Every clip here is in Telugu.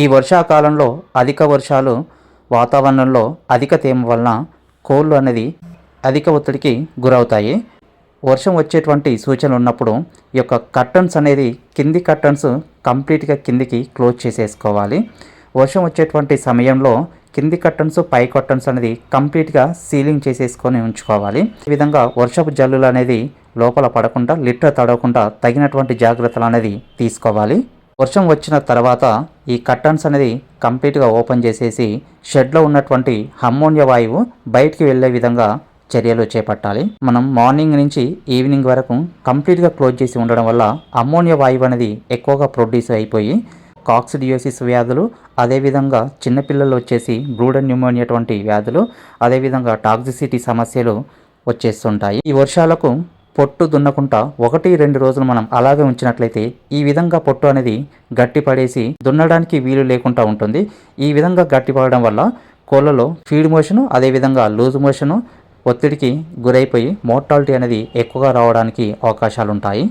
ఈ వర్షాకాలంలో అధిక వర్షాలు, వాతావరణంలో అధిక తేమ వలన కోళ్ళు అనేది అధిక ఒత్తిడికి గురవుతాయి. వర్షం వచ్చేటువంటి సూచనలు ఉన్నప్పుడు ఈ యొక్క కర్టన్స్ అనేది కింది కర్టన్స్ కంప్లీట్గా కిందికి క్లోజ్ చేసేసుకోవాలి. వర్షం వచ్చేటువంటి సమయంలో కింది కర్టన్స్ పై కర్టన్స్ అనేది కంప్లీట్గా సీలింగ్ చేసేసుకొని ఉంచుకోవాలి. ఈ విధంగా వర్షపు జల్లులు అనేది లోపల పడకుండా, లిటర్ తడవకుండా తగినటువంటి జాగ్రత్తలు అనేది తీసుకోవాలి. వర్షం వచ్చిన తర్వాత ఈ కర్టన్స్ అనేది కంప్లీట్గా ఓపెన్ చేసేసి షెడ్లో ఉన్నటువంటి అమ్మోనియా వాయువు బయటికి వెళ్ళే విధంగా చర్యలు చేపట్టాలి. మనం మార్నింగ్ నుంచి ఈవినింగ్ వరకు కంప్లీట్గా క్లోజ్ చేసి ఉండడం వల్ల అమ్మోనియా వాయువు అనేది ఎక్కువగా ప్రొడ్యూస్ అయిపోయి కాక్సిడియోసిస్ వ్యాధులు, అదేవిధంగా చిన్నపిల్లలు వచ్చేసి బ్రూడన్ న్యూమోనియా వంటి వ్యాధులు, అదేవిధంగా టాక్సిసిటీ సమస్యలు వచ్చేస్తుంటాయి. ఈ వర్షాలకు పొట్టు దున్నకుండా 1-2 రోజులు మనం అలాగే ఉంచినట్లయితే ఈ విధంగా పొట్టు అనేది గట్టిపడేసి దున్నడానికి వీలు లేకుండా ఉంటుంది. ఈ విధంగా గట్టిపడడం వల్ల కోళ్ళలో ఫీడ్ మోషను, అదేవిధంగా లూజ్ మోషను ఒత్తిడికి గురైపోయి మోర్టాలిటీ అనేది ఎక్కువగా రావడానికి అవకాశాలు ఉంటాయి.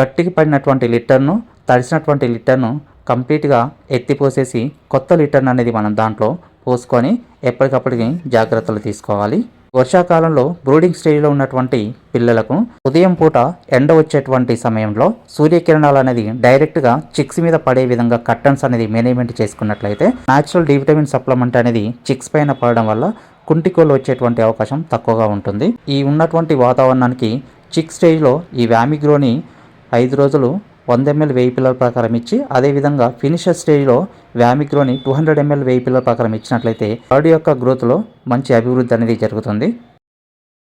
గట్టికి పడినటువంటి లిటర్ను, తడిసినటువంటి లిటర్ను కంప్లీట్గా ఎత్తిపోసేసి కొత్త లిటర్న్ అనేది మనం దాంట్లో పోసుకొని ఎప్పటికప్పటికి జాగ్రత్తలు తీసుకోవాలి. వర్షాకాలంలో బ్రూడింగ్ స్టేజ్లో ఉన్నటువంటి పిల్లలకు ఉదయం పూట ఎండ వచ్చేటువంటి సమయంలో సూర్యకిరణాలు అనేది డైరెక్ట్గా చిక్స్ మీద పడే విధంగా కర్టన్స్ అనేది మేనేజ్మెంట్ చేసుకున్నట్లయితే న్యాచురల్ డి విటమిన్ సప్లిమెంట్ అనేది చిక్స్ పైన పడడం వల్ల కుంటికోళ్ళు వచ్చేటువంటి అవకాశం తక్కువగా ఉంటుంది. ఈ ఉన్నటువంటి వాతావరణానికి చిక్ స్టేజ్లో ఈ వ్యామిగ్రోని 5 రోజులు 100 ml 1000 పిల్లల ప్రకారం ఇచ్చి, అదేవిధంగా ఫినిషర్ స్టేజ్లో వ్యామిగ్రోని 200 ml 1000 పిల్లల ప్రకారం ఇచ్చినట్లయితే బర్డ్ యొక్క గ్రోత్లో మంచి అభివృద్ధి అనేది జరుగుతుంది.